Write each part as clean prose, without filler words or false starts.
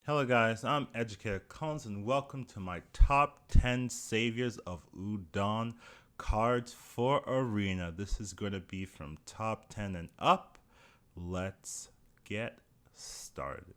Hello guys, I'm Educatedcollins and welcome to my top 10 saviors of Uldum cards for Arena. This is going to be from top 10 and up. Let's get started.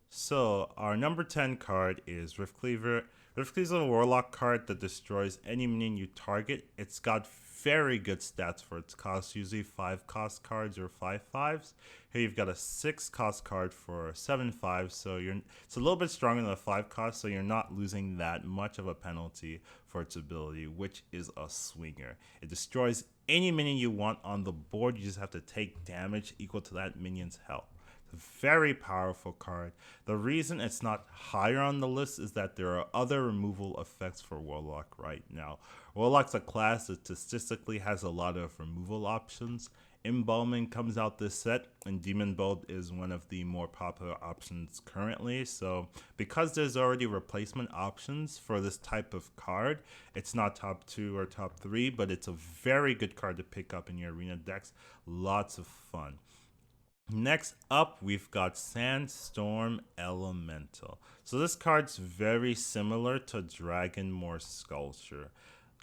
So our number 10 card is Rift Cleaver. Rift Cleaver is a Warlock card that destroys any minion you target. It's got very good stats for its cost, usually 5 cost cards or 5/5s. Here you've got a 6 cost card for 7/5, so it's a little bit stronger than a 5 cost, so you're not losing that much of a penalty for its ability, which is a swinger. It destroys any minion you want on the board. You just have to take damage equal to that minion's health. It's a very powerful card. The reason it's not higher on the list is that there are other removal effects for Warlock right now. Warlock's a class that statistically has a lot of removal options. Embalming comes out this set, and Demon Bolt is one of the more popular options currently. So, because there's already replacement options for this type of card, it's not top 2 or top 3, but it's a very good card to pick up in your arena decks. Lots of fun. Next up, we've got Sandstorm Elemental. So this card's very similar to Dragonmore Sculpture.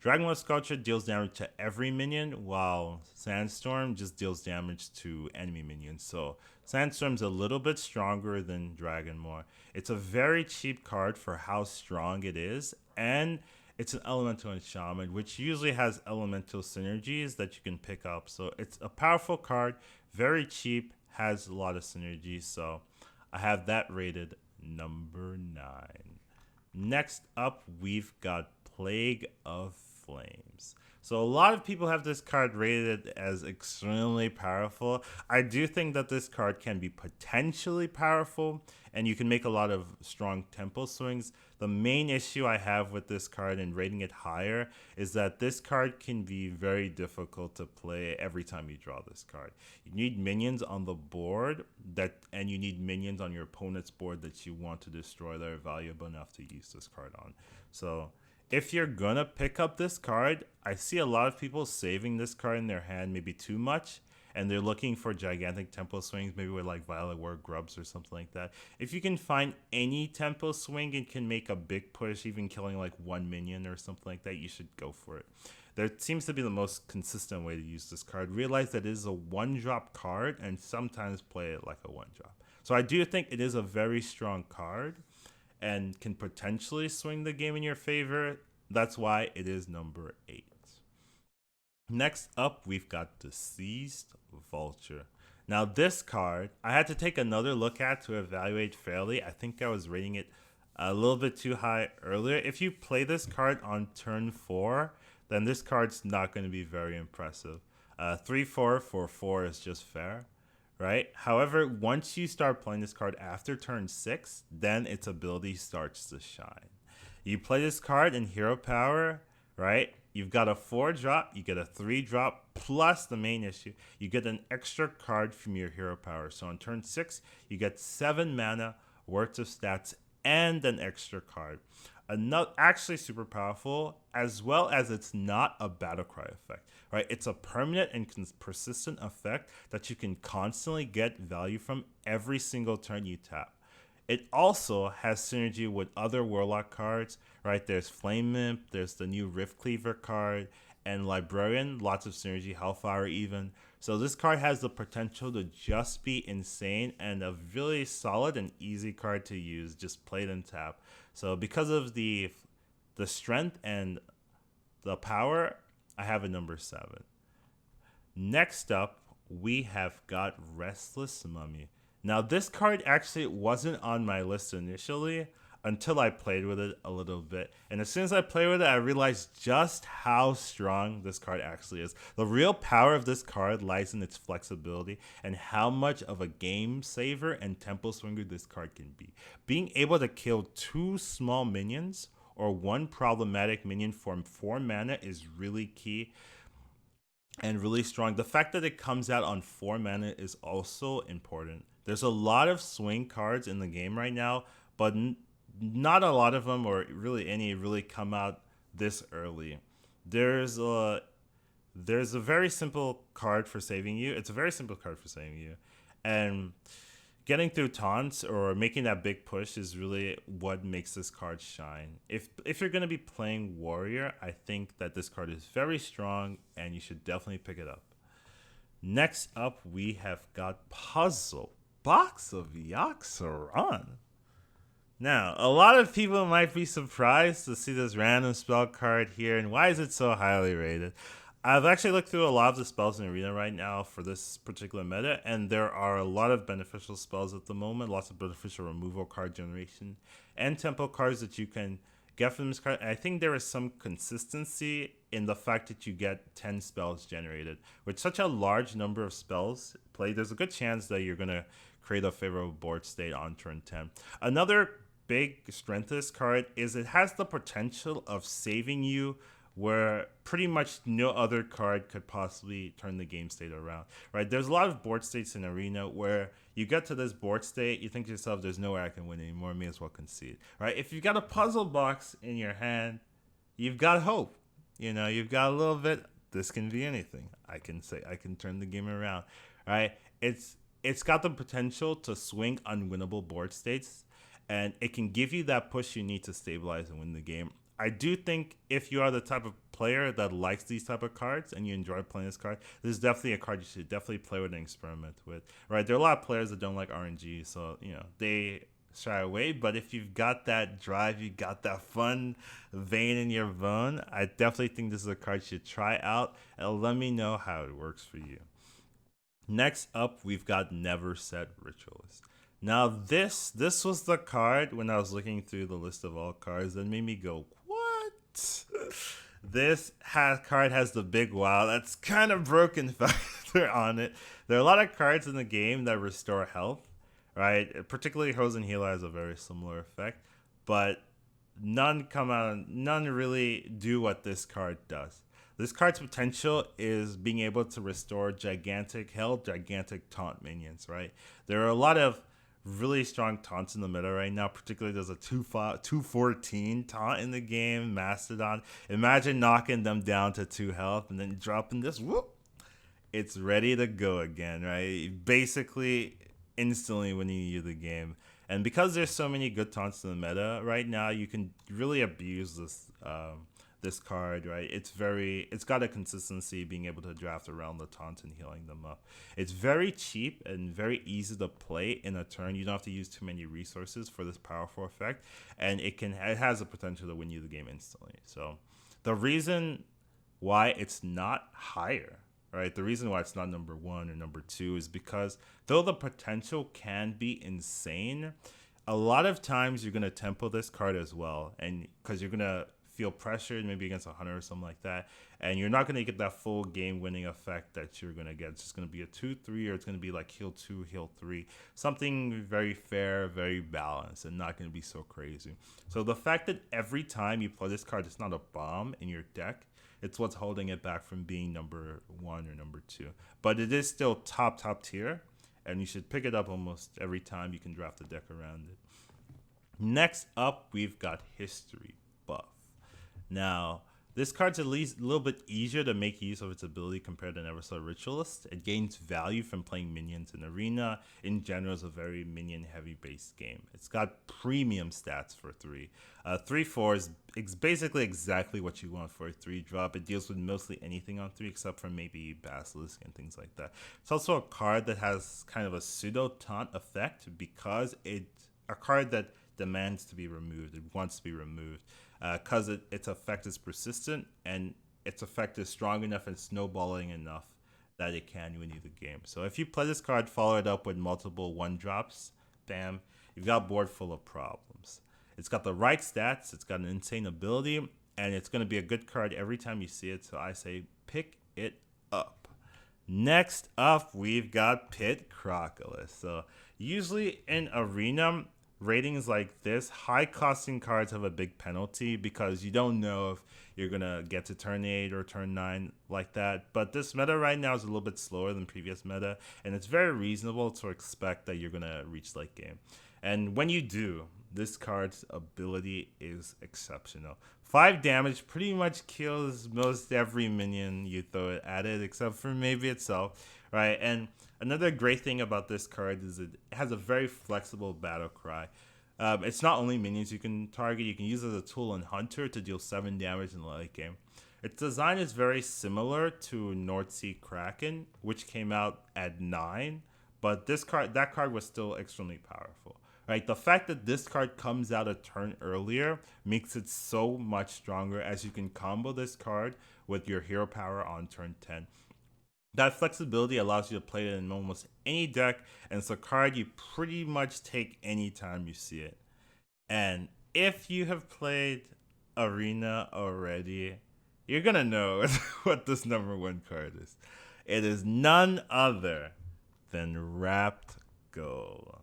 Dragonmore Sculpture deals damage to every minion, while Sandstorm just deals damage to enemy minions. So Sandstorm's a little bit stronger than Dragonmore. It's a very cheap card for how strong it is, and it's an elemental and shaman, which usually has elemental synergies that you can pick up. So it's a powerful card, very cheap, has a lot of synergy. So I have that rated number 9. Next up, we've got Plague of Flames. So a lot of people have this card rated as extremely powerful. I do think that this card can be potentially powerful, and you can make a lot of strong tempo swings. The main issue I have with this card and rating it higher is that this card can be very difficult to play every time you draw this card. You need minions on the board and you need minions on your opponent's board that you want to destroy that are valuable enough to use this card on. So if you're gonna pick up this card, I see a lot of people saving this card in their hand maybe too much, and they're looking for gigantic tempo swings, maybe with like Violet War Grubs or something like that. If you can find any tempo swing and can make a big push, even killing like one minion or something like that, you should go for it. There seems to be the most consistent way to use this card. Realize that it is a 1-drop card, and sometimes play it like a 1-drop. So I do think it is a very strong card and can potentially swing the game in your favor. That's why it is number 8. Next up, we've got Deceased Vulture. Now, this card, I had to take another look at to evaluate fairly. I think I was rating it a little bit too high earlier. If you play this card on turn 4, then this card's not going to be very impressive. 3/4 for 4 is just fair, right? However, once you start playing this card after turn 6, then its ability starts to shine. You play this card in Hero Power, right? You've got a 4-drop, you get a 3-drop, plus the main issue, you get an extra card from your Hero Power. So on turn 6, you get 7 mana worth of stats and an extra card. Actually super powerful, as well as it's not a Battlecry effect, right? It's a permanent and persistent effect that you can constantly get value from every single turn you tap. It also has synergy with other Warlock cards, right? There's Flame Imp, there's the new Rift Cleaver card, and Librarian, lots of synergy, Hellfire even. So this card has the potential to just be insane and a really solid and easy card to use. Just play it and tap. So because of the strength and the power, I have a number 7. Next up, we have got Restless Mummy. Now, this card actually wasn't on my list initially until I played with it a little bit. And as soon as I played with it, I realized just how strong this card actually is. The real power of this card lies in its flexibility and how much of a game saver and tempo swinger this card can be. Being able to kill 2 small minions or 1 problematic minion for 4 mana is really key and really strong. The fact that it comes out on 4 mana is also important. There's a lot of swing cards in the game right now, but not a lot of them, or really any, really come out this early. There's a very simple card for saving you. It's a very simple card for saving you, and getting through taunts or making that big push is really what makes this card shine. If you're going to be playing warrior, I think that this card is very strong and you should definitely pick it up. Next up, we have got Puzzle Box of Yaxaron. Now, a lot of people might be surprised to see this random spell card here, and why is it so highly rated? I've actually looked through a lot of the spells in Arena right now for this particular meta, and there are a lot of beneficial spells at the moment, lots of beneficial removal card generation, and tempo cards that you can get from this card. And I think there is some consistency in the fact that you get 10 spells generated. With such a large number of spells played, there's a good chance that you're going to create a favorable board state on turn 10. Another big strength of this card is it has the potential of saving you where pretty much no other card could possibly turn the game state around, right? There's a lot of board states in Arena where you get to this board state, you think to yourself, there's no way I can win anymore, may as well concede, right? If you've got a puzzle box in your hand, you've got hope. You've got a little bit, this can be anything. I can turn the game around, right? It's got the potential to swing unwinnable board states, and it can give you that push you need to stabilize and win the game. I do think if you are the type of player that likes these type of cards and you enjoy playing this card, this is definitely a card you should definitely play with and experiment with, right? There are a lot of players that don't like RNG, so, they shy away. But if you've got that drive, you got that fun vein in your bone, I definitely think this is a card you should try out, and let me know how it works for you. Next up, we've got Never Set Ritualist. Now, this was the card when I was looking through the list of all cards that made me go, what? This card has the big wow. That's kind of broken factor on it. There are a lot of cards in the game that restore health, right? Particularly Frozen Healer has a very similar effect, but none really do what this card does. This card's potential is being able to restore gigantic health, gigantic taunt minions, right? There are a lot of really strong taunts in the meta right now. Particularly, there's a 214 taunt in the game, Mastodon. Imagine knocking them down to 2 health and then dropping this. Whoop! It's ready to go again, right? Basically, instantly winning you the game. And because there's so many good taunts in the meta right now, you can really abuse this card, right? It's got a consistency being able to draft around the taunts and healing them up. It's very cheap and very easy to play in a turn. You don't have to use too many resources for this powerful effect, and it has the potential to win you the game instantly. So the reason why it's not higher, right? The reason why it's not number 1 or number 2 is because though the potential can be insane, a lot of times you're going to tempo this card as well, and because you're going to feel pressured, maybe against a hunter or something like that, and you're not going to get that full game winning effect that you're going to get. It's just going to be a 2-3, or it's going to be like heal 2, heal 3, something very fair, very balanced, and not going to be so crazy. So the fact that every time you play this card, it's not a bomb in your deck, it's what's holding it back from being number 1 or number 2. But it is still top tier, and you should pick it up almost every time you can draft a deck around it. Next up, we've got History Buff. Now, this card's at least a little bit easier to make use of its ability compared to Never Set Ritualist. It gains value from playing minions in Arena. In general, it's a very minion-heavy based game. It's got premium stats for 3. 3/4 is basically exactly what you want for a 3-drop. It deals with mostly anything on 3 except for maybe Basilisk and things like that. It's also a card that has kind of a pseudo-taunt effect because it's a card that demands to be removed. It wants to be removed because its effect is persistent and its effect is strong enough and snowballing enough that it can win you the game. So if you play this card, follow it up with multiple 1-drops, bam, you've got a board full of problems. It's got the right stats, it's got an insane ability, and it's going to be a good card every time you see it. So I say pick it up. Next up, we've got Pit Crocodile. So usually in Arena, ratings like this, high costing cards have a big penalty because you don't know if you're going to get to turn 8 or turn 9 like that. But this meta right now is a little bit slower than previous meta, and it's very reasonable to expect that you're going to reach late game. And when you do, this card's ability is exceptional. 5 damage pretty much kills most every minion you throw it at it, except for maybe itself, right? And another great thing about this card is it has a very flexible battle cry. It's not only minions you can target, you can use it as a tool in Hunter to deal 7 damage in the late game. Its design is very similar to North Sea Kraken, which came out at 9, but that card was still extremely powerful. Right, the fact that this card comes out a turn earlier makes it so much stronger, as you can combo this card with your hero power on turn 10. That flexibility allows you to play it in almost any deck, and it's a card you pretty much take anytime you see it. And if you have played Arena already, you're gonna know what this number 1 card is. It is none other than Wrapped Gold.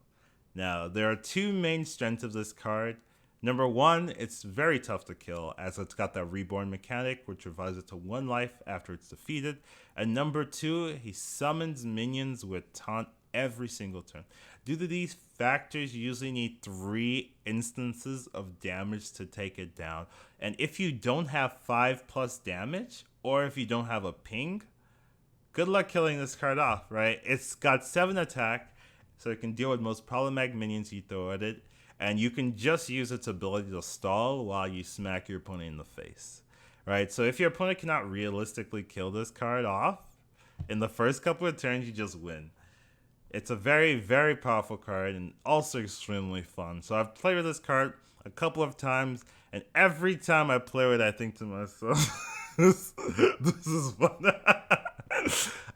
Now, there are 2 main strengths of this card. Number 1, it's very tough to kill, as it's got that reborn mechanic, which revives it to 1 life after it's defeated. And number 2, he summons minions with taunt every single turn. Due to these factors, you usually need 3 instances of damage to take it down. And if you don't have 5+ damage, or if you don't have a ping, good luck killing this card off, right? It's got 7 attack, so it can deal with most problematic minions you throw at it, and you can just use its ability to stall while you smack your opponent in the face, right? So if your opponent cannot realistically kill this card off, in the first couple of turns, you just win. It's a very, very powerful card and also extremely fun. So I've played with this card a couple of times, and every time I play with it, I think to myself, this is fun.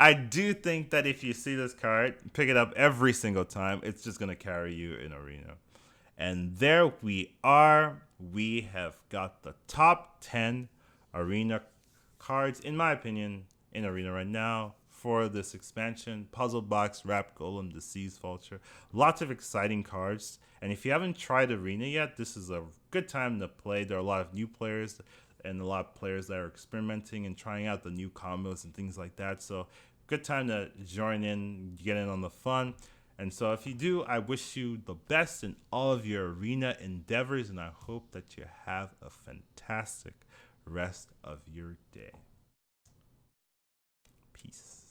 I do think that if you see this card, pick it up every single time. It's just going to carry you in Arena. And there we are. We have got the top 10 Arena cards, in my opinion, in Arena right now for this expansion. Puzzle Box, Wrapped Golem, Deceased Vulture. Lots of exciting cards. And if you haven't tried Arena yet, this is a good time to play. There are a lot of new players and a lot of players that are experimenting and trying out the new combos and things like that. So good time to join in, get in on the fun. And so if you do, I wish you the best in all of your Arena endeavors, and I hope that you have a fantastic rest of your day. Peace.